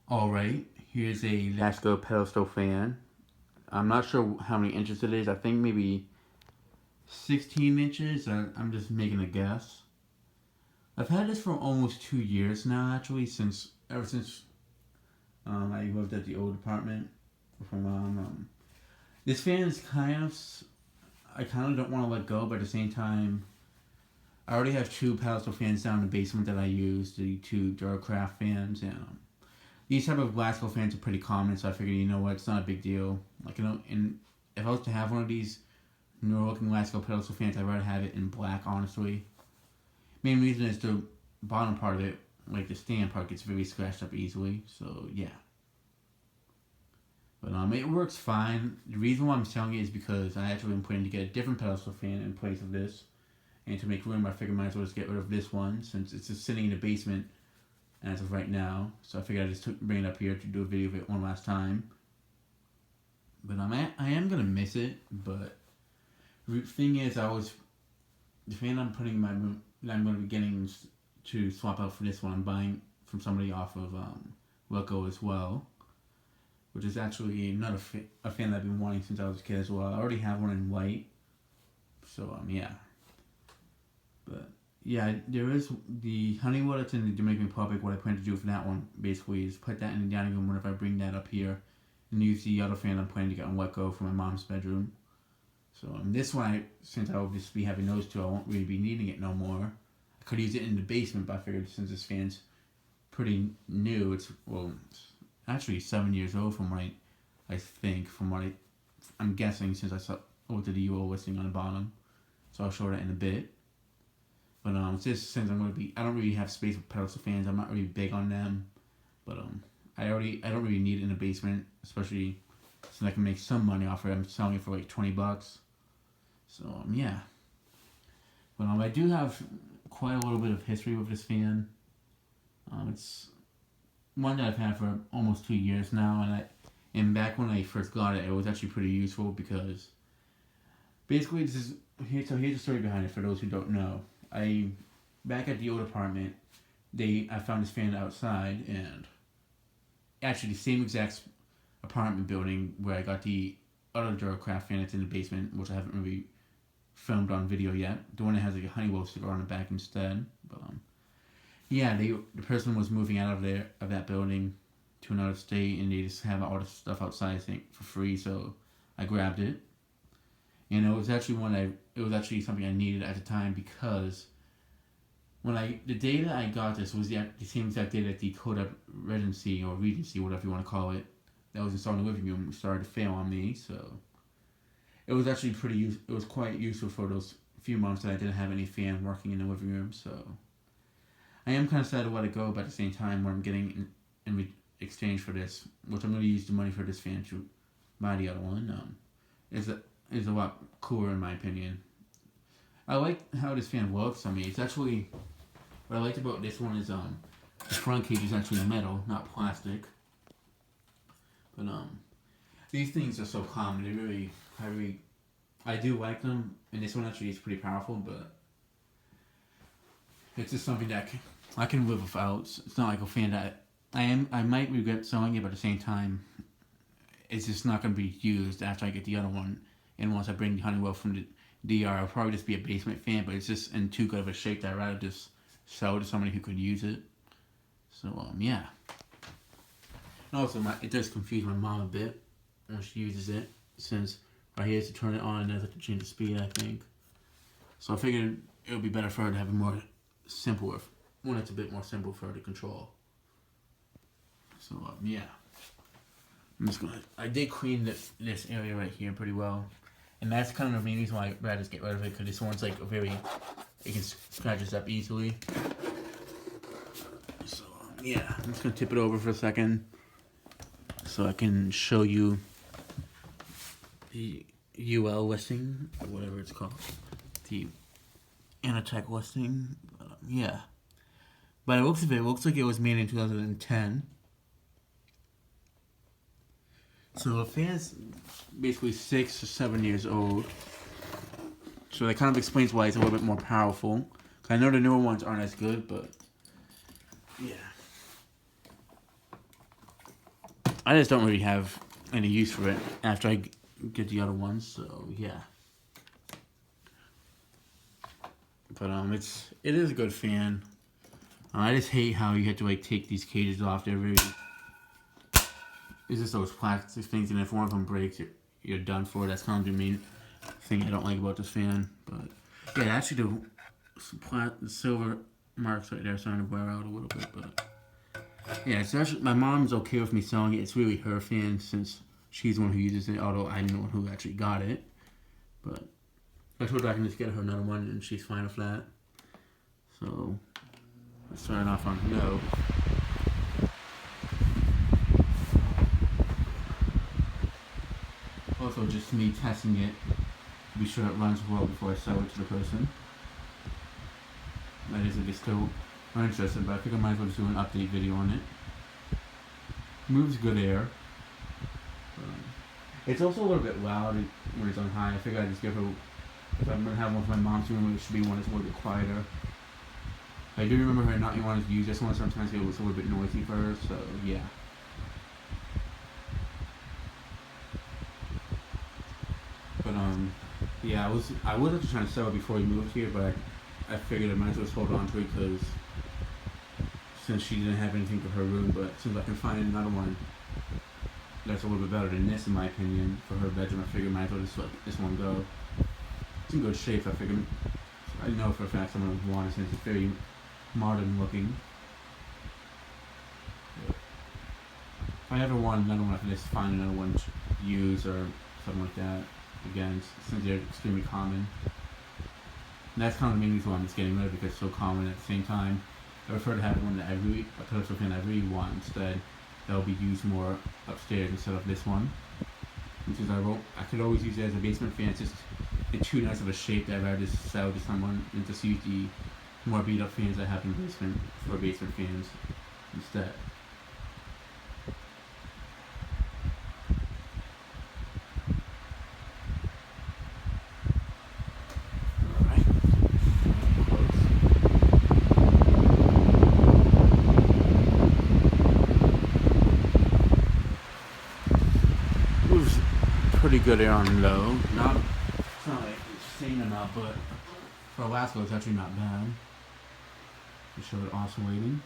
Alright, here's a Lasko Pedestal fan. I'm not sure how many inches it is. I think maybe 16 inches. I'm just making a guess. I've had this for almost 2 years now, actually, ever since I lived at the old apartment with my mom. This fan is I kind of don't want to let go, but at the same time, I already have two pedestal fans down in the basement that I use, the two Duracraft fans, and these type of Lasko fans are pretty common, so I figured, you know what, it's not a big deal. Like, you know, and if I was to have one of these newer looking Lasko pedestal fans, I'd rather have it in black, honestly. Main reason is the bottom part of it, like the stand part, gets very scratched up easily, so yeah. But it works fine. The reason why I'm selling it is because I actually am planning to get a different pedestal fan in place of this. And to make room, I figured I might as well just get rid of this one, since it's just sitting in the basement as of right now. So I figured I'd just bring it up here to do a video of it one last time. But I am going to miss it, but the thing is, the fan I'm putting in my room, that I'm going to be getting to swap out for this one, I'm buying from somebody off of Letgo as well, which is actually another a fan that I've been wanting since I was a kid as well. I already have one in white, so yeah. But yeah, there is the Honeywell that's in the Dominican Republic. What I plan to do for that one basically is put that in the dining room whenever I bring that up here, and use the other fan I'm planning to get on Letgo for my mom's bedroom. So this one, since I will just be having those two, I won't really be needing it no more. I could use it in the basement, but I figured since this fan's pretty new, it's actually 7 years old from what I think, from what I'm guessing, since I looked at the UO listing on the bottom. So I'll show that in a bit. But it's just since I don't really have space with pedestal fans. I'm not really big on them. But I don't really need it in the basement, especially since I can make some money off it. I'm selling it for like $20. So yeah. But I do have quite a little bit of history with this fan. It's one that I've had for almost 2 years now, and back when I first got it, it was actually pretty useful because basically here's the story behind it for those who don't know. Back at the old apartment, I found this fan outside, and actually the same exact apartment building where I got the other Duracraft fan that's in the basement, which I haven't really filmed on video yet. The one that has like a Honeywell sticker on the back instead. But yeah, the person was moving out of that building to another state, and they just have all the stuff outside, I think, for free. So I grabbed it, and it was actually something I needed at the time, because the day that I got this was the same exact day that the Coda Regency, or Regency, whatever you want to call it, that was installed in the living room started to fail on me. So it was actually it was quite useful for those few months that I didn't have any fan working in the living room. So I am kind of sad to let it go, but at the same time, what I'm getting in exchange for this, which I'm going to use the money for this fan to buy the other one, is a lot cooler in my opinion. I like how this fan works. It's actually, what I liked about this one is the front cage is actually metal, not plastic. But these things are so common. I do like them, and this one actually is pretty powerful, but it's just something that I can live without. It's not like a fan that I might regret selling it, but at the same time, it's just not going to be used after I get the other one. And once I bring the Honeywell from the DR, it'll probably just be a basement fan, but it's just in too good of a shape that I'd rather just sell it to somebody who could use it. So yeah. And also, it does confuse my mom a bit when she uses it, since right here is to turn it on, and there's to change the speed, I think. So I figured it would be better for her to have a more simpler one that's a bit more simple for her to control. So yeah. I did clean this area right here pretty well. And that's kind of the main reason why I'd rather just get rid of it, because this one's like it can scratch us up easily. So yeah, I'm just going to tip it over for a second so I can show you the UL listing, or whatever it's called. The Anatech listing. Yeah. By the looks of it, looks like it was made in 2010. So the fan's basically 6 or 7 years old. So that kind of explains why it's a little bit more powerful. I know the newer ones aren't as good, but yeah. I just don't really have any use for it after I get the other ones, so yeah. But it is a good fan. I just hate how you have to like take these cages off. They're very, it's just those plastic things, and if one of them breaks, you're done for. That's kind of the main thing I don't like about this fan. But yeah, actually the silver marks right there are starting to wear out a little bit. But yeah, it's actually, my mom's okay with me selling it. It's really her fan since she's the one who uses it, although I'm the one who actually got it. But I told her I can just get her another one, and she's fine with that. So let's start off on no. Also, just me testing it to be sure it runs well before I sell it to the person. That is, if they still are interested, but I think I might as well just do an update video on it. Moves good air. It's also a little bit loud when it's on high. I figure I just give her, if I'm going to have one for my mom's room, it should be one that's a little bit quieter. I do remember her not wanting to use this one sometimes because it was a little bit noisy for her, so yeah. But yeah, I was actually trying to sell it before we moved here, but I figured I might as well hold on to it because since she didn't have anything for her room, but since I can find another one that's a little bit better than this in my opinion for her bedroom, I figured I might as well just let this one go. It's in good shape, I figured. I know for a fact someone would want it since it's very modern looking. If I ever want another one, I can just find another one to use or something like that. Again, since they're extremely common. And that's kind of the main reason why I'm just getting rid of it, because it's so common. At the same time, I prefer to have one that a pedestal fan I really want instead. That'll be used more upstairs instead of this one. And since I could always use it as a basement fan, it's just it's too nice of a shape that I'd rather just sell to someone and just use the more beat up fans I have in the basement for basement fans instead. Pretty good air on low. It's not like insane enough, but for a Lasko it's actually not bad. To show it oscillating.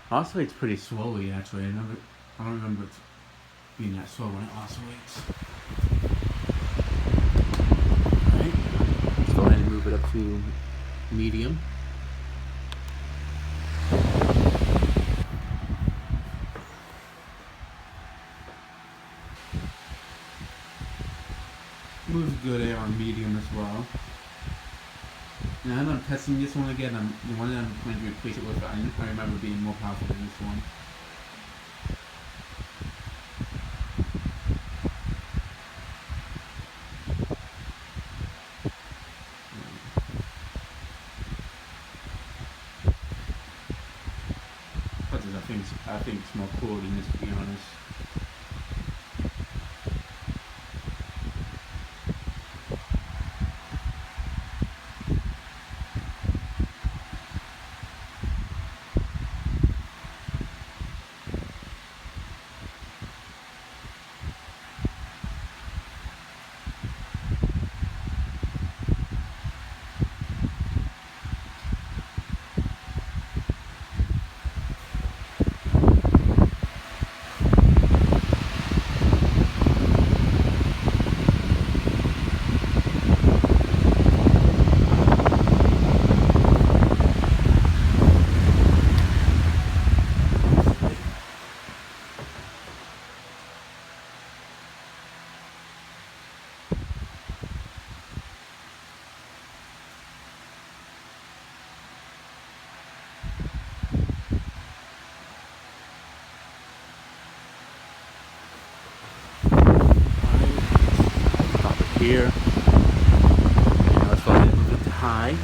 Oscillates pretty slowly actually. I don't remember it being that slow when it oscillates. Go ahead and move it up to medium. Moves good air on medium as well. Now I'm testing this one again. The one that I'm going to replace it with, I remember being more powerful than this one. I think it's more cool than this, to be honest. Here, and let's go ahead and move it to high.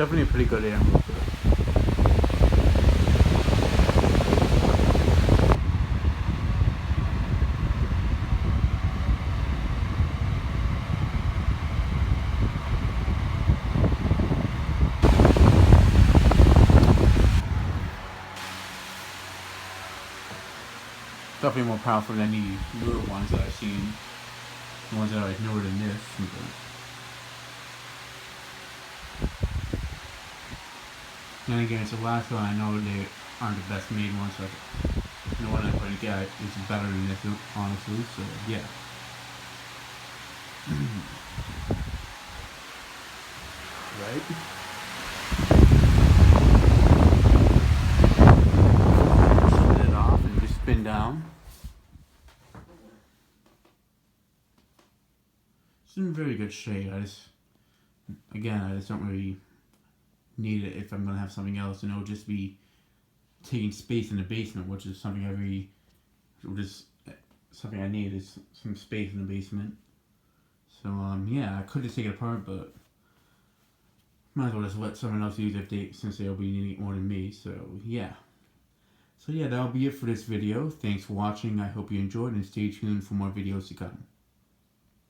Definitely a pretty good air mover. Definitely more powerful than the newer ones that I've seen. The ones that are like newer than this. Then again, it's the last one. I know they aren't the best made ones, so the one I'm going to get is better than this, honestly. So yeah. Right? Shut it off and just spin down. It's in very good shape. I just don't really need it if I'm gonna have something else, and it'll just be taking space in the basement, which is something I need is some space in the basement. So yeah, I could just take it apart, but might as well just let someone else use it since they'll be needing it more than me. So yeah. So yeah, that'll be it for this video. Thanks for watching. I hope you enjoyed, and stay tuned for more videos to come.